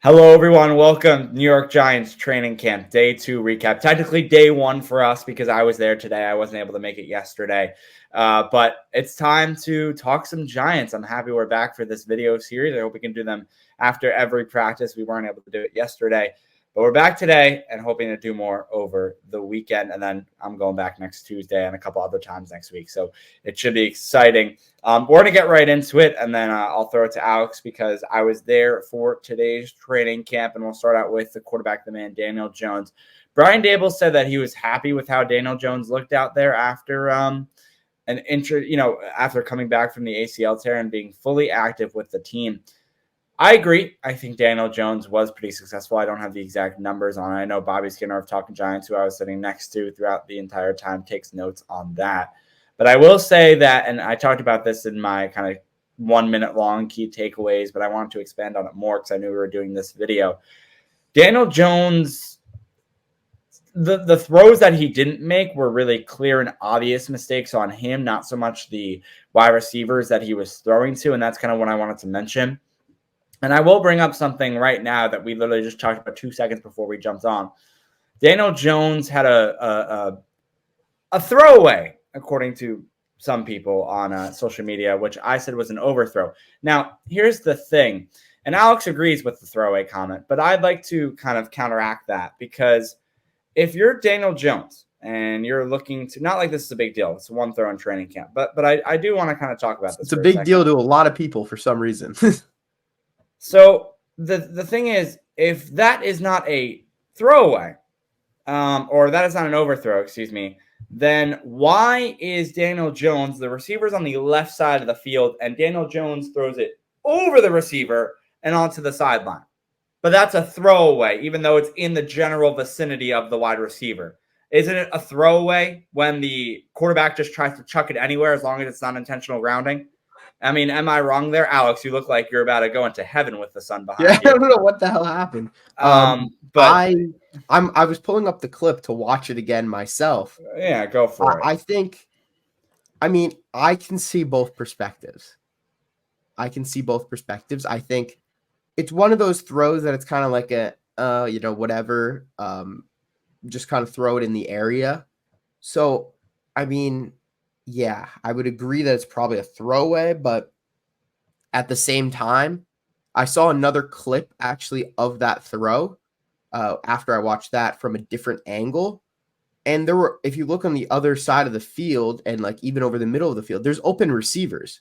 Hello, everyone. Welcome. New York Giants training camp, day 2 recap. Technically, day 1 for us because I was there today. I wasn't able to make it yesterday. But it's time to talk some Giants. I'm happy we're back for this video series. I hope we can do them after every practice. We weren't able to do it yesterday. But we're back today and hoping to do more over the weekend. And then I'm going back next Tuesday and a couple other times next week. So it should be exciting. We're going to get right into it, and then I'll throw it to Alex because I was there for today's training camp, and we'll start out with the quarterback, the man, Daniel Jones. Brian Daboll said that he was happy with how Daniel Jones looked out there after after coming back from the ACL tear and being fully active with the team. I agree. I think Daniel Jones was pretty successful. I don't have the exact numbers on it. I know Bobby Skinner of Talking Giants, who I was sitting next to throughout the entire time, takes notes on that. But I will say that, and I talked about this in my kind of 1 minute long key takeaways, but I wanted to expand on it more because I knew we were doing this video. Daniel Jones, the throws that he didn't make were really clear and obvious mistakes on him, not so much the wide receivers that he was throwing to, and that's kind of what I wanted to mention. And I will bring up something right now that we literally just talked about 2 seconds before we jumped on. Daniel Jones had a throwaway, according to some people on social media, which I said was an overthrow. Now, here's the thing, and Alex agrees with the throwaway comment, but I'd like to kind of counteract that because if you're Daniel Jones and you're looking to, not like this is a big deal, it's one throw in training camp, but I do want to kind of talk about this. It's a big deal to a lot of people for some reason. So the thing is, if that is not a throwaway, or that is not an overthrow, excuse me, then why is Daniel Jones, the receiver's on the left side of the field, and Daniel Jones throws it over the receiver and onto the sideline? But that's a throwaway, even though it's in the general vicinity of the wide receiver. Isn't it a throwaway when the quarterback just tries to chuck it anywhere as long as it's not intentional grounding? I mean, am I wrong there? Alex, you look like you're about to go into heaven with the sun behind you. I don't know what the hell happened. But I was pulling up the clip to watch it again myself. Yeah, go for it. I can see both perspectives. I think it's one of those throws that it's kind of like whatever, just kind of throw it in the area. So, yeah, I would agree that it's probably a throwaway, but at the same time, I saw another clip actually of that throw after I watched that from a different angle. And if you look on the other side of the field and like even over the middle of the field, there's open receivers.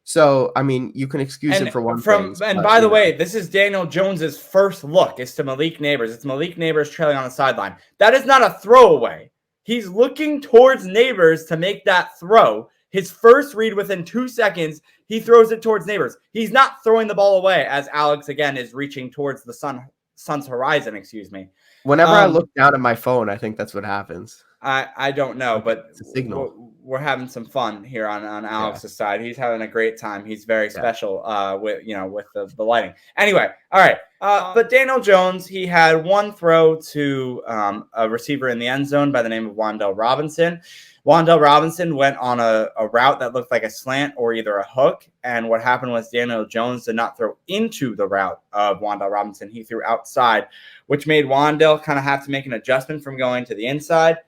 So, you can excuse him for one thing. And by the way, this is Daniel Jones's first look. It's to Malik Nabers. It's Malik Nabers trailing on the sideline. That is not a throwaway. He's looking towards Nabers to make that throw. His first read within 2 seconds, he throws it towards Nabers. He's not throwing the ball away as Alex, again, is reaching towards the sun's horizon, excuse me. Whenever I look down at my phone, I think that's what happens. I don't know, but it's a signal. We're having some fun here on Alex's side. He's having a great time. He's very special with the lighting. Anyway, all right. But Daniel Jones, he had one throw to a receiver in the end zone by the name of Wan'Dale Robinson. Wan'Dale Robinson went on a route that looked like a slant or either a hook. And what happened was Daniel Jones did not throw into the route of Wan'Dale Robinson. He threw outside, which made Wan'Dale kind of have to make an adjustment from going to the inside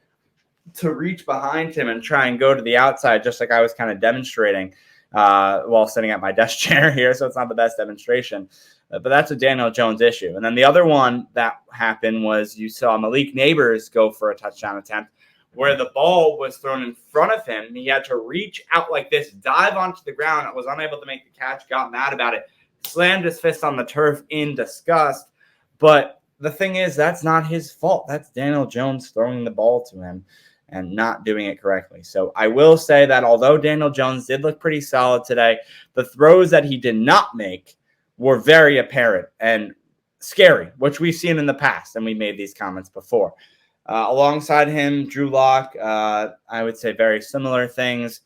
to reach behind him and try and go to the outside, just like I was kind of demonstrating while sitting at my desk chair here. So it's not the best demonstration, but that's a Daniel Jones issue. And then the other one that happened was you saw Malik Nabers go for a touchdown attempt where the ball was thrown in front of him. He had to reach out like this, dive onto the ground, was unable to make the catch, got mad about it, slammed his fist on the turf in disgust. But the thing is, that's not his fault. That's Daniel Jones throwing the ball to him and not doing it correctly. So I will say that although Daniel Jones did look pretty solid today, the throws that he did not make were very apparent and scary, which we've seen in the past, and we made these comments before. Alongside him, Drew Lock, I would say very similar things.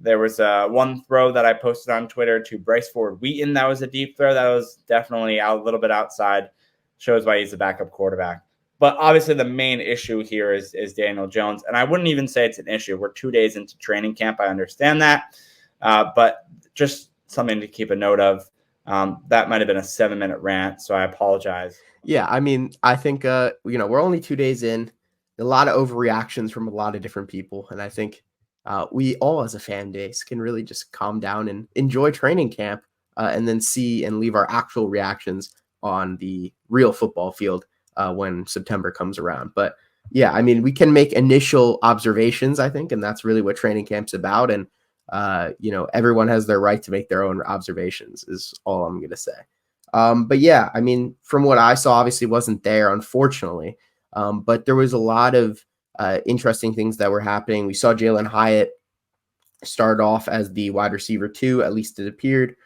There was one throw that I posted on Twitter to Bryce Ford-Wheaton. That was a deep throw. That was definitely a little bit outside. Shows why he's a backup quarterback. But obviously the main issue here is Daniel Jones. And I wouldn't even say it's an issue. We're 2 days into training camp. I understand that. But just something to keep a note of. That might have been a 7-minute rant, so I apologize. Yeah, I mean, I think we're only 2 days in. A lot of overreactions from a lot of different people, and I think we all, as a fan base, can really just calm down and enjoy training camp, and then see and leave our actual reactions on the real football field when September comes around. But yeah, I mean, we can make initial observations, I think, and that's really what training camp's about. And everyone has their right to make their own observations, is all I'm going to say. But yeah, I mean, from what I saw, obviously wasn't there, unfortunately. But there was a lot of interesting things that were happening. We saw Jalen Hyatt start off as the wide receiver 2, at least it appeared.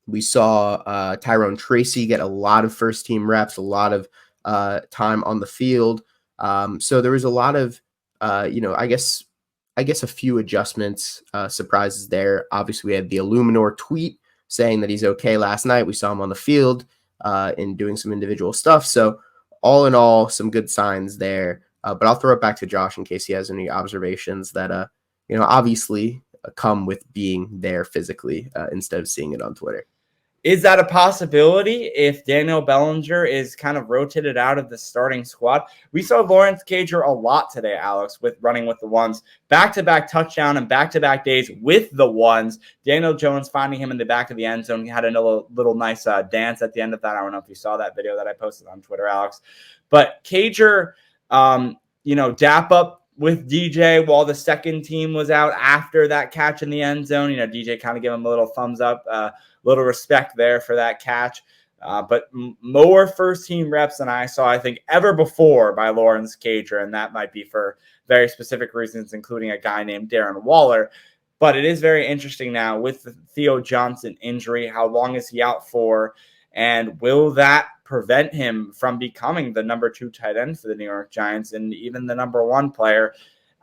We saw Tyrone Tracy get a lot of first team reps, a lot of time on the field. So there was a lot of, I guess a few adjustments, surprises there. Obviously, we had the Illuminor tweet saying that he's okay last night. We saw him on the field and doing some individual stuff. So all in all, some good signs there. But I'll throw it back to Josh in case he has any observations that, obviously come with being there physically instead of seeing it on Twitter. Is that a possibility if Daniel Bellinger is kind of rotated out of the starting squad? We saw Lawrence Cager a lot today, Alex, with running with the ones. Back-to-back touchdown and back-to-back days with the ones. Daniel Jones finding him in the back of the end zone. He had a little nice dance at the end of that. I don't know if you saw that video that I posted on Twitter, Alex. But Cager, dap up with DJ while the second team was out after that catch in the end zone. DJ kind of gave him a little thumbs up, little respect there for that catch. But more first team reps than I saw, I think, ever before by Lawrence Cager. And that might be for very specific reasons, including a guy named Darren Waller. But it is very interesting now with the Theo Johnson injury. How long is he out for? And will that prevent him from becoming the number 2 tight end for the New York Giants and even the number 1 player?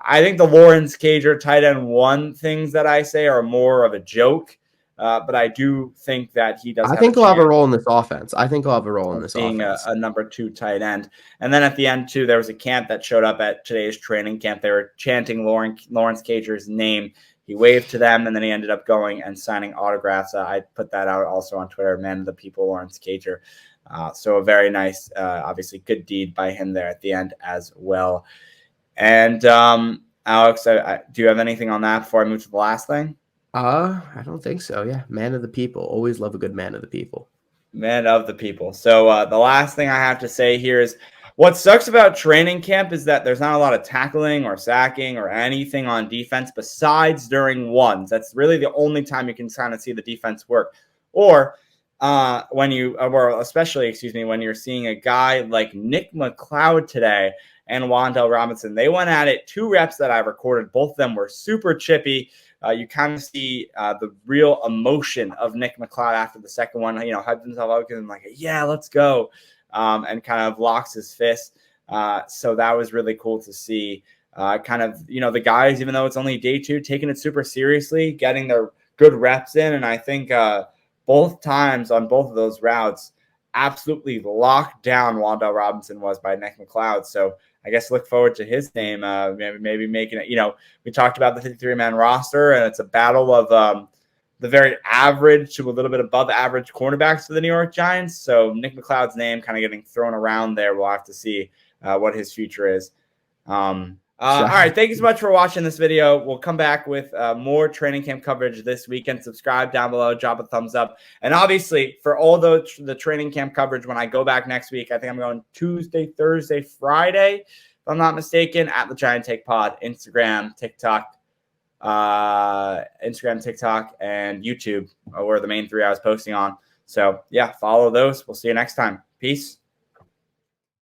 I think the Lawrence Cager tight end 1 things that I say are more of a joke. But I do think that he does. I think he'll have a role in this offense. I think he'll have a role in this being offense. a number 2 tight end. And then at the end, too, there was a camp that showed up at today's training camp. They were chanting Lawrence Cager's name. He waved to them, and then he ended up going and signing autographs. I put that out also on Twitter, Man of the People, Lawrence Cager. So a very nice, obviously good deed by him there at the end as well. And Alex, do you have anything on that before I move to the last thing? I don't think so. Yeah, Man of the People. Always love a good Man of the People. Man of the People. So the last thing I have to say here is what sucks about training camp is that there's not a lot of tackling or sacking or anything on defense besides during ones. That's really the only time you can kind of see the defense work. Or when you're seeing a guy like Nick McCloud today and Wan'Dale Robinson. They went at it 2 reps that I recorded. Both of them were super chippy. You kind of see the real emotion of Nick McCloud after the second one. Hyped himself up and like, yeah, let's go. And kind of locks his fist. So that was really cool to see. The guys, even though it's only day 2, taking it super seriously, getting their good reps in. And I think both times on both of those routes, absolutely locked down Wan'Dale Robinson was by Nick McCloud. So I guess look forward to his name, maybe making it. We talked about the 53-man roster, and it's a battle of the very average to a little bit above average cornerbacks for the New York Giants. So Nick McCloud's name kind of getting thrown around there. We'll have to see what his future is. All right. Thank you so much for watching this video. We'll come back with more training camp coverage this weekend. Subscribe down below, drop a thumbs up. And obviously, for all the training camp coverage, when I go back next week, I think I'm going Tuesday, Thursday, Friday, if I'm not mistaken, at the Giant Take Pod, Instagram, TikTok, and YouTube were the main 3 I was posting on. So, yeah, follow those. We'll see you next time. Peace.